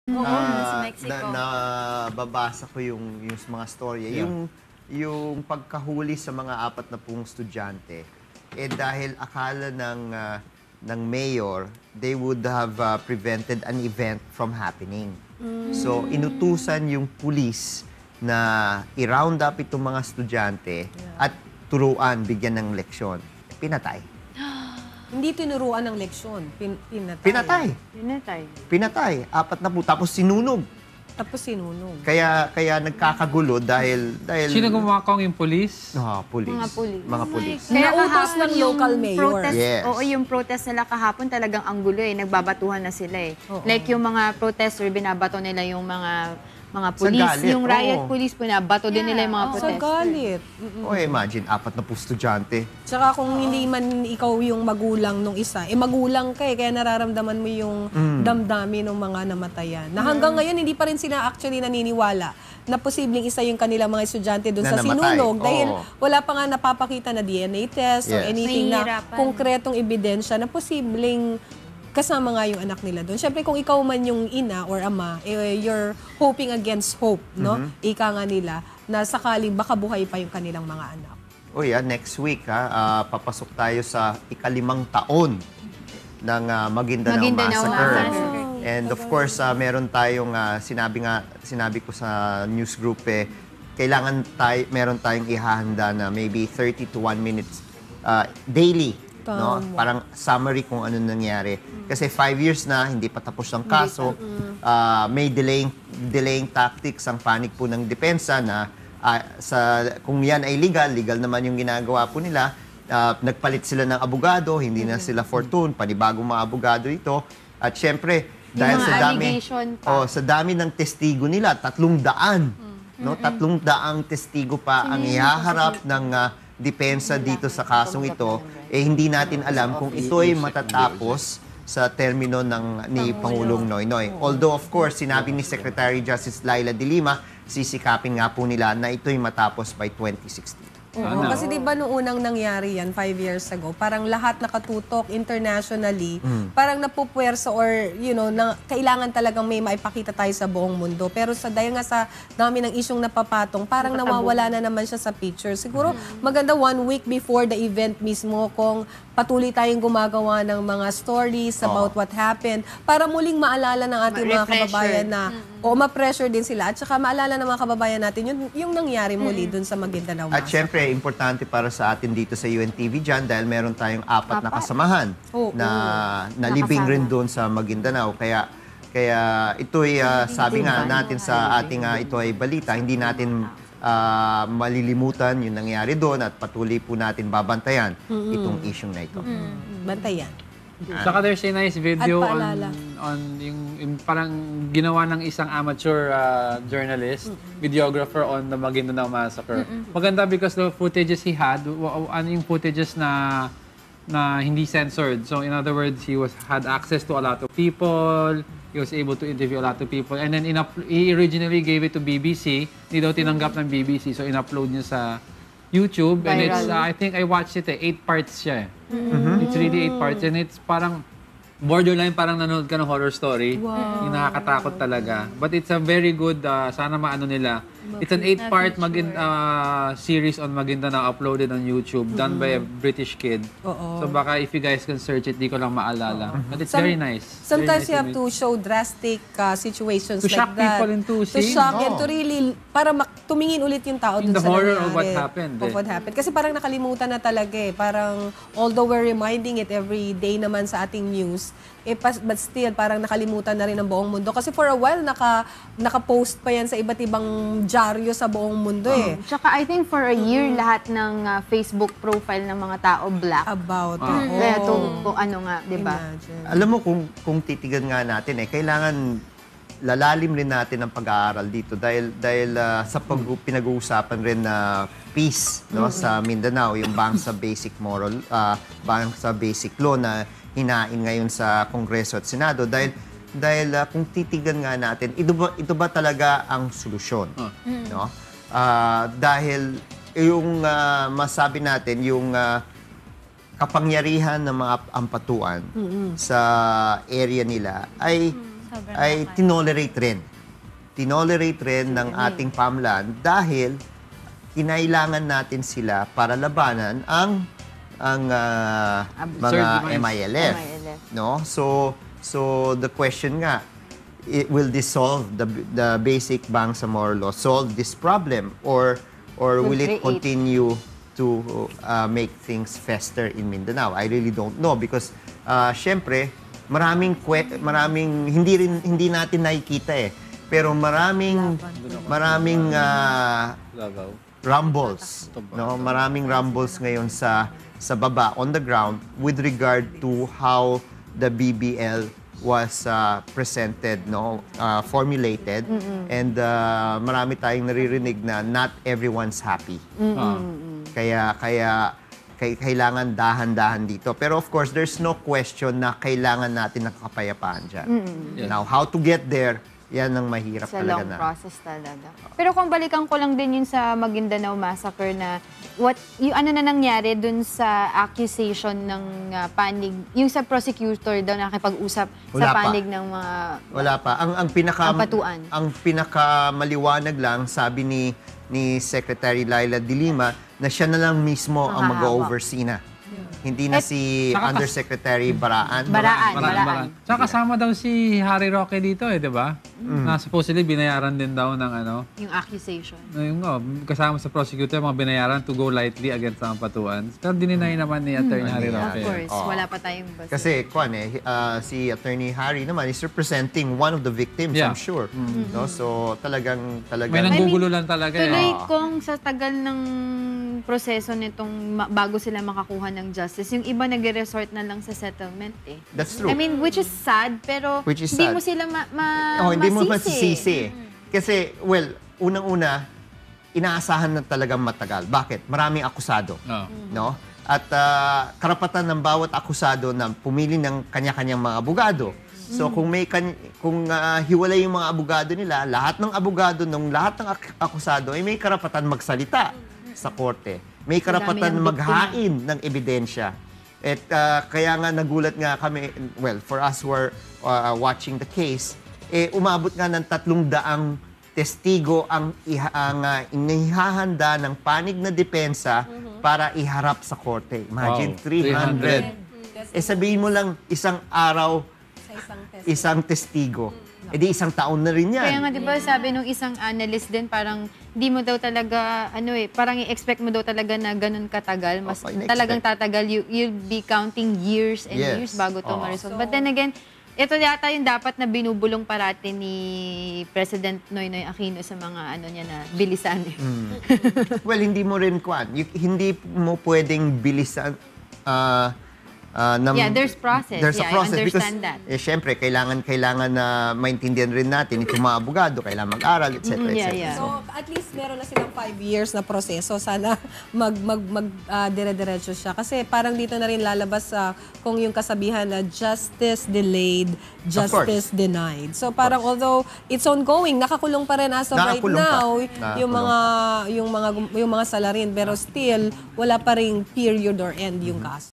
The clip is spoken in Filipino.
Oo, sa Mexico. Nababasa ko yung mga storya. Yung pagkahuli sa mga 40 estudyante, dahil akala ng mayor, they would have prevented an event from happening. So, inutusan yung pulis na i-round up itong mga estudyante at turuan, bigyan ng leksyon. Pinatay. Hindi tinuruan ng leksyon. Pinatay. Pinatay. Pinatay. Pinatay. 40. Tapos sinunog. Tapos sinunog. Kaya nagkakagulo dahil Sino gumawa yung police? pulis. Mga pulis. Mga pulis. Nautos ng yung local mayor. Protest, Yes. Oo, yung protest nila kahapon talagang ang gulo eh. Nagbabatuhan na sila eh. Oo. Like yung mga protester, binabato nila yung mga Sa pulis. galit, Yung riot oo. police, binabato din nila yung mga Sa protester. galit. O imagine, 40 estudyante. Tsaka kung hindi man ikaw yung magulang nung isa, magulang ka kaya nararamdaman mo yung damdamin ng mga namatayan. Na hanggang ngayon, hindi pa rin sila actually naniniwala na posibleng isa yung kanilang mga estudyante doon Na sa namatay. sinunog. Dahil Oo. wala pa nga napapakita na DNA test or Yes. anything na Nahihirapan. konkretong ebidensya na posibleng kasama nga yung anak nila doon. Siyempre, kung ikaw man yung ina or ama, you're hoping against hope, no? Ika nga nila, na sakaling baka buhay pa yung kanilang mga anak. Next week, papasok tayo sa ika-5 taon ng Maguindanao Massacre. And of course, meron tayong, sinabi ko sa news group, meron tayong ihahanda na maybe 30 to 1 minutes daily. No? Parang summary kung ano nangyari. Kasi 5 years na, hindi pa tapos ang kaso. May delaying tactics ang panig po ng depensa na kung yan ay legal naman yung ginagawa po nila. Nagpalit sila ng abogado, hindi na sila fortune, panibagong mga abogado ito. At syempre, dahil mga sa dami, allegation pa. sa dami ng testigo nila, 300. No? 300 testigo pa ang ihaharap ng depensa dito sa kasong ito, hindi natin alam kung ito ay matatapos sa termino ni Pangulong Noynoy. Although, of course, sinabi ni Secretary Justice Laila de Lima, sisikapin nga po nila na ito ay matapos by 2016. Oo, kasi di ba nung unang nangyari yan, 5 years ago, parang lahat nakatutok internationally, parang napupuwersa or, kailangan talagang may maipakita tayo sa buong mundo. Pero dahil nga sa dami ng isyong napapatong, parang nawawala na naman siya sa picture. Siguro maganda 1 week before the event mismo kung patuloy tayong gumagawa ng mga stories about what happened para muling maalala ng ating mga kababayan na ma-pressure din sila at saka maalala ng mga kababayan natin yung nangyari muli dun sa Maguindanao At Massacre. syempre, importante para sa atin dito sa UNTV dyan dahil meron tayong 4 na kasamahan na living rin doon sa Maguindanao. Kaya ito'y sabi nga natin sa ating ito ay balita, hindi natin malilimutan yung nangyari doon at patuloy po natin babantayan itong issue na ito. Bantayan. Saka there's a nice video At paalala. on yung parang ginawa ng isang amateur journalist, videographer on the Maguindanao Massacre. Maganda because the footages he had, ano yung footages na hindi censored. So in other words, he had access to a lot of people, he was able to interview a lot of people, and then he originally gave it to BBC. Hindi daw tinanggap ng BBC, so in-upload niya sa YouTube. And it's, I think I watched it 8 parts siya. It's really 8 parts, and it's parang borderline parang nanonood ka ng horror story. Yung nakakatakot talaga. But it's a very good, sana maano nila. It's an 8-part series on Maguindanao uploaded on YouTube, done by a British kid. So baka if you guys can search it, di ko lang maalala. But it's very nice. Sometimes Very nice you have to show drastic situations To like shock that. people into To seeing. shock and to really, para tumingin ulit yung tao In dun the sa horror nangyari. of what happened, Of what happened. Kasi parang nakalimutan na talaga eh. Parang, although we're reminding it every day naman sa ating news, but still, parang nakalimutan na rin ang buong mundo. Kasi for a while, naka-post pa yan sa iba't ibang dyaryo sa buong mundo eh. Tsaka I think for a year, lahat ng Facebook profile ng mga tao black. About, Kaya kung ano nga, di ba? Imagine. Alam mo, kung titigan nga natin, kailangan lalalim rin natin ang pag-aaral dito dahil sa pinag-uusapan rin na peace sa Mindanao, yung bangsa basic moral, bangsa basic law na hinain ngayon sa Kongreso at Senado dahil kung titigan nga natin, ito ba talaga ang solusyon? No? Dahil yung masabi natin, yung kapangyarihan ng mga ampatuan sa area nila ay ay tinolerate rin. Tinolerate rin ng ating pamahalaan dahil kinailangan natin sila para labanan ang mga Surge MILF. No? So the question nga, will this solve the basic Bangsamoro law, solve this problem, or will it create- continue to make things fester in Mindanao? I really don't know because syempre maraming hindi natin nakikita eh. Pero maraming Davao. rumbles, no? Maraming rumbles ngayon sa baba on the ground with regard to how the BBL was presented, no, formulated, and marami tayong naririnig na not everyone's happy. Kaya kailangan dahan-dahan dito. Pero of course, there's no question na kailangan natin ng kapayapaan dyan. Yes. Now, how to get there, yan ang mahirap Sa talaga long na. process talaga. Pero kung balikan ko lang din yun sa Maguindanao Massacre na yung ano na nangyari dun sa accusation ng panig, yung sa prosecutor daw nakipag-usap sa Wala pa. panig ng mga Wala pa. Ang Kapatuan. ang pinakamaliwanag lang sabi ni Secretary Laila de Lima na siya na lang mismo ang Nakahawak. mag-oversee na. Hindi na si saka- Undersecretary Baraan. Baraan. Tsaka kasama daw si Harry Roque dito di ba? Na supposedly binayaran din daw ng yung accusation. yung kasama sa prosecutor, mga binayaran to go lightly against ang patuan. Pero dininay naman ni Attorney Harry Of Roque. course, Oo. wala pa tayong basta. Kasi si Attorney Harry naman is representing one of the victims, Yeah. I'm sure. No? So talagang May nanggugulo lang talaga Tuloy eh. kung sa tagal ng proseso nitong bago sila makakuha ng justice, yung iba nag-resort na lang sa settlement eh. That's true. I mean, which is sad, pero Which is hindi sad. mo sila Hindi mo masisi. masisisi. Kasi, well, unang-una, inaasahan na talagang matagal. Bakit? Maraming akusado. Oo. No? At karapatan ng bawat akusado na pumili ng kanya-kanyang mga abogado. So kung hiwalay yung mga abogado nila, lahat ng abogado ng lahat ng akusado ay may karapatan magsalita sa korte. May karapatan ng maghain ng ebidensya. At kaya nga nagulat nga kami, well, for us who are watching the case, umabot nga ng 300 testigo ang inihahanda ng panig na depensa para iharap sa korte. Imagine, Wow, 300. Sabihin mo lang, isang araw, isang testigo. Di isang taon na rin yan. Kaya nga, di ba, sabi nung isang analyst din, parang di mo daw talaga, parang i-expect mo daw talaga na ganun katagal. Mas in-expect. talagang tatagal. You'll be counting years and Yes. years bago to Oo. ma-resolve. But then again, ito yata yung dapat na binubulong parati ni President Noynoy Aquino sa mga niya na bilisan. Well, hindi mo rin hindi mo pwedeng bilisan Yeah, there's process. There's Yeah, a process I because understand that. syempre kailangan na maintindihan rin natin itong mga abogado, kailangan mag-aral, etc. Yeah, etc. yeah. So, at least meron na silang 5 years na proseso. Sana dire-diretso siya. Kasi parang dito na rin lalabas kung yung kasabihan na justice delayed, justice denied. So, parang although it's ongoing, nakakulong pa rin as of right Nakakulong pa. now Nakakulong yung mga salarin. Pero still, wala pa ring period or end yung kaso.